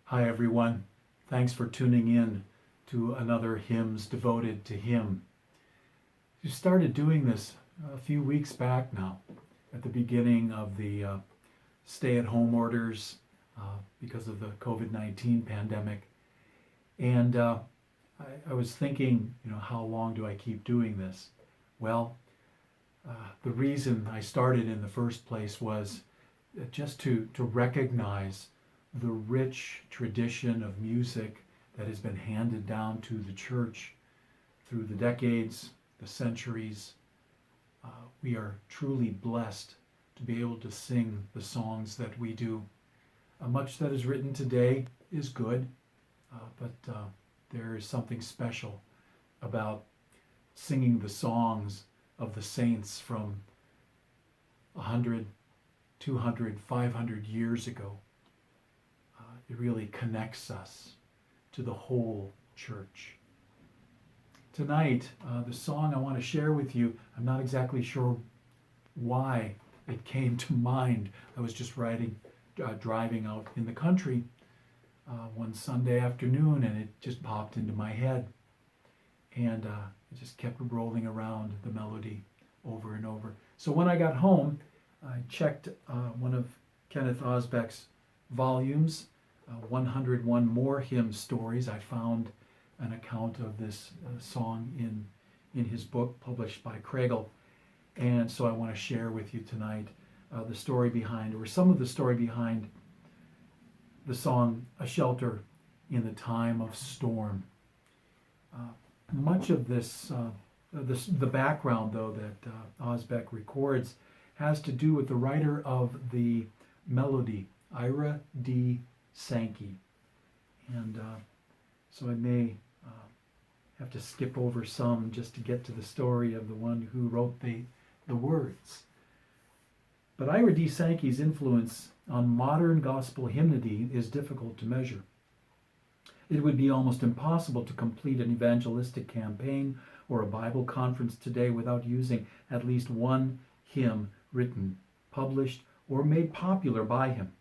Hi, everyone. Thanks for tuning in to another Hymns Devoted to Him. You started doing this a few weeks back now, at the beginning of the stay-at-home orders because of the COVID-19 pandemic. And I was thinking, how long do I keep doing this? Well, the reason I started in the first place was just to recognize the rich tradition of music that has been handed down to the church through the decades, the centuries. We are truly blessed to be able to sing the songs that we do. Much that is written today is good, but there is something special about singing the songs of the saints from 100, 200, 500 years ago. It really connects us to the whole church. Tonight, the song I want to share with you, I'm not exactly sure why it came to mind. I was just driving out in the country one Sunday afternoon, and it just popped into my head. And it just kept rolling around the melody over and over. So when I got home, I checked one of Kenneth Osbeck's volumes, 101 More Hymn Stories. I found an account of this song in his book published by Kregel. And so I want to share with you tonight the story behind, or some of the story behind the song A Shelter in the Time of Storm. Much of this, the background though that Osbeck records has to do with the writer of the melody, Ira D. Sankey. And so I may have to skip over some just to get to the story of the one who wrote the words. But Ira D. Sankey's influence on modern gospel hymnody is difficult to measure. It would be almost impossible to complete an evangelistic campaign or a Bible conference today without using at least one hymn written, published, or made popular by him.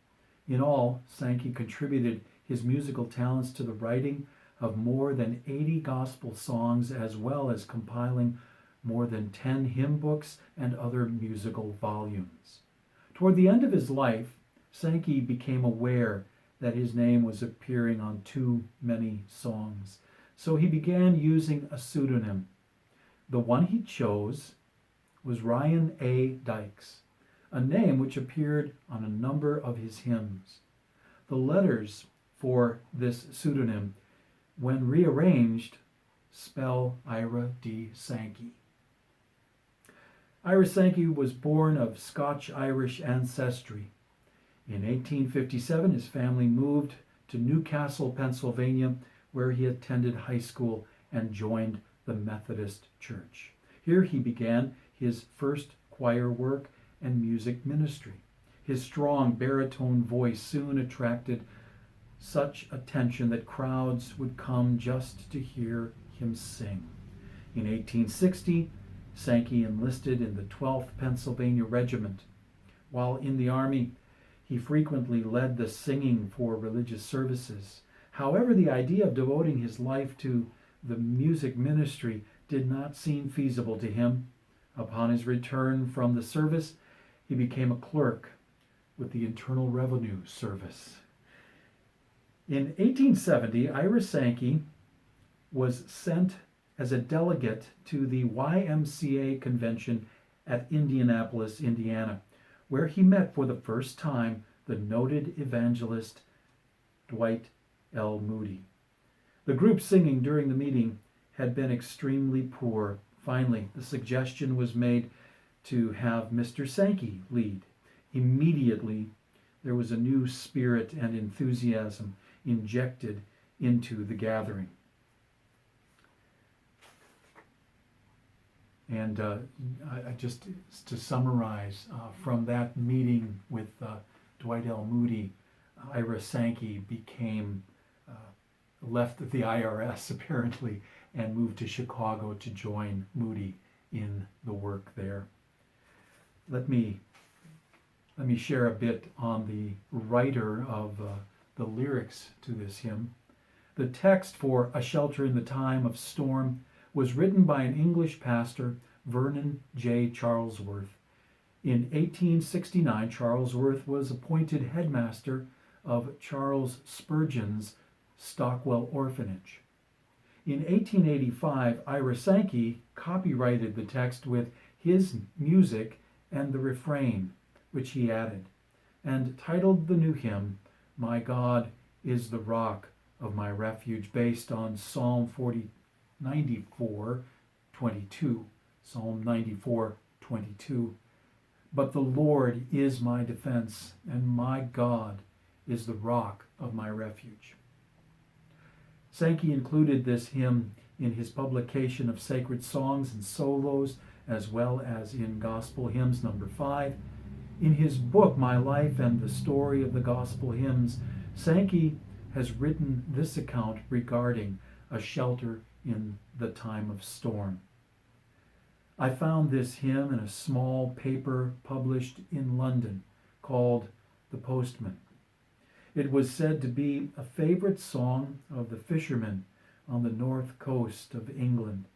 In all, Sankey contributed his musical talents to the writing of more than 80 gospel songs, as well as compiling more than 10 hymn books and other musical volumes. Toward the end of his life, Sankey became aware that his name was appearing on too many songs, so he began using a pseudonym. The one he chose was Ryan A. Dykes, a name which appeared on a number of his hymns. The letters for this pseudonym, when rearranged, spell Ira D. Sankey. Ira Sankey was born of Scotch-Irish ancestry. In 1857, his family moved to Newcastle, Pennsylvania, where he attended high school and joined the Methodist Church. Here he began his first choir work and music ministry. His strong baritone voice soon attracted such attention that crowds would come just to hear him sing. In 1860, Sankey enlisted in the 12th Pennsylvania Regiment. While in the Army, he frequently led the singing for religious services. However, the idea of devoting his life to the music ministry did not seem feasible to him. Upon his return from the service, he became a clerk with the Internal Revenue Service. In 1870, Ira Sankey was sent as a delegate to the YMCA convention at Indianapolis, Indiana, where he met for the first time the noted evangelist Dwight L. Moody. The group singing during the meeting had been extremely poor. Finally, the suggestion was made to have Mr. Sankey lead. Immediately, there was a new spirit and enthusiasm injected into the gathering. And I just to summarize, from that meeting with Dwight L. Moody, Ira Sankey left the IRS apparently and moved to Chicago to join Moody in the work there. Let me share a bit on the writer of the lyrics to this hymn. The text for A Shelter in the Time of Storm was written by an English pastor, Vernon J. Charlesworth. In 1869, Charlesworth was appointed headmaster of Charles Spurgeon's Stockwell Orphanage. In 1885, Ira Sankey copyrighted the text with his music and the refrain, which he added, and titled the new hymn, My God is the Rock of My Refuge, based on Psalm 94:22. Psalm 94:22. But the Lord is my defense, and my God is the rock of my refuge. Sankey included this hymn in his publication of Sacred Songs and Solos, as well as in Gospel Hymns number 5. In his book, My Life and the Story of the Gospel Hymns, Sankey has written this account regarding a shelter in the time of storm. I found this hymn in a small paper published in London called The Postman. It was said to be a favorite song of the fishermen on the north coast of England,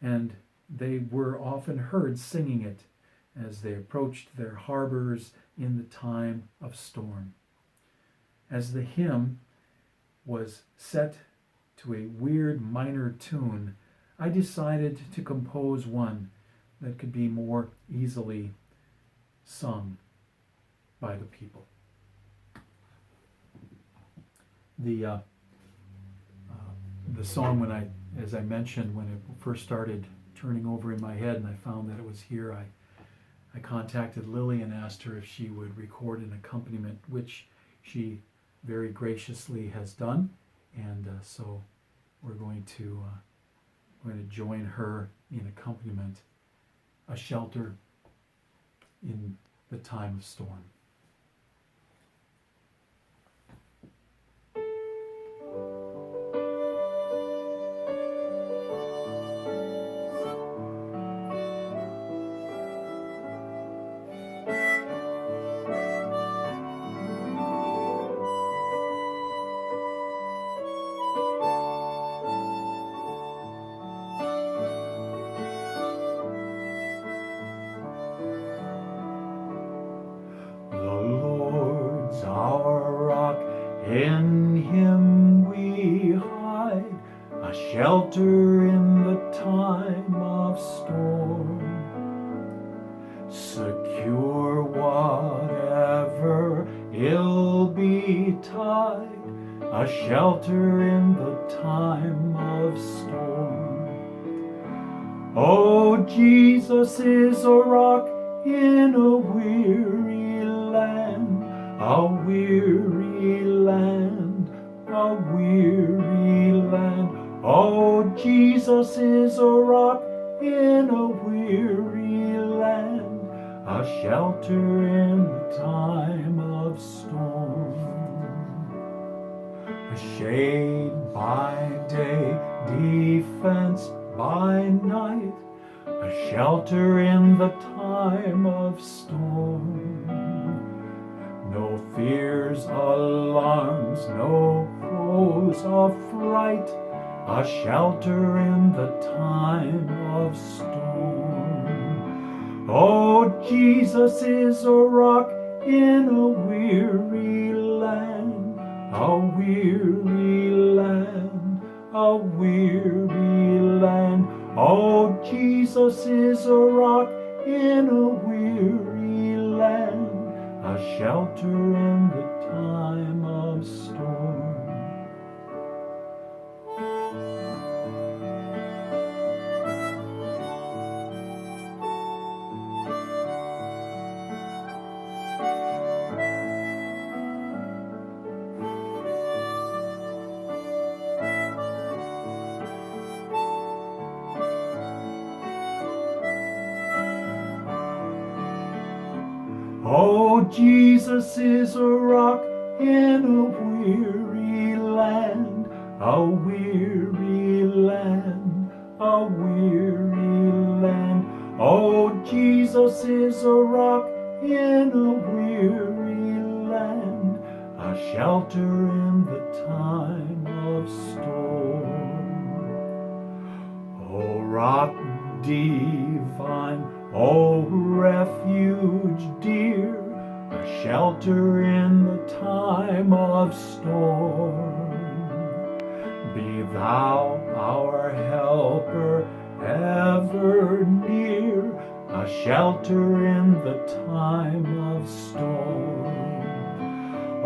and they were often heard singing it as they approached their harbors in the time of storm. As the hymn was set to a weird minor tune, I decided to compose one that could be more easily sung by the people. The song, as I mentioned, when it first started turning over in my head and I found that it was here, I contacted Lily and asked her if she would record an accompaniment, which she very graciously has done, and so we're going to join her in accompaniment, A Shelter in the Time of Storm. In him we hide, a shelter in the time of storm. Secure whatever ill betide, a shelter in the time of storm. Oh, Jesus is a rock in a weary land, a weary land, a weary land. Oh, Jesus is a rock in a weary land, a shelter in the time of storm. A shade by day, defense by night, a shelter in the time of storm. No fears, alarms, no foes of fright, a shelter in the time of storm. Oh, Jesus is a rock in a weary land, a weary land, a weary land. Oh, Jesus is a rock in a weary land, a shelter in the time of storm. Oh, Jesus is a rock in a weary land, a weary land, a weary land. Oh, Jesus is a rock in a weary land, a a shelter in the time of storm. O rock divine, O refuge dear, a shelter in the time of storm. Be thou our helper ever near, a shelter in the time of storm.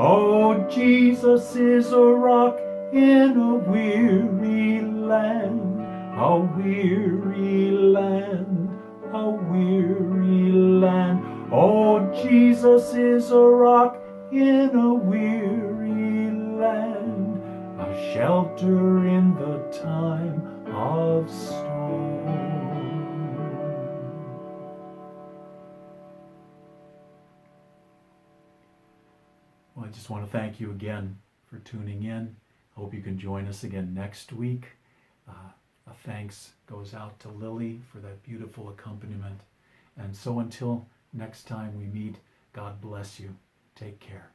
Oh, Jesus is a rock in a weary land, a weary land, a weary land. Oh, Jesus is a rock in a weary land, a shelter in the time of storm. Well, I just want to thank you again for tuning in. I hope you can join us again next week. A thanks goes out to Lily for that beautiful accompaniment. And so until next time we meet, God bless you. Take care.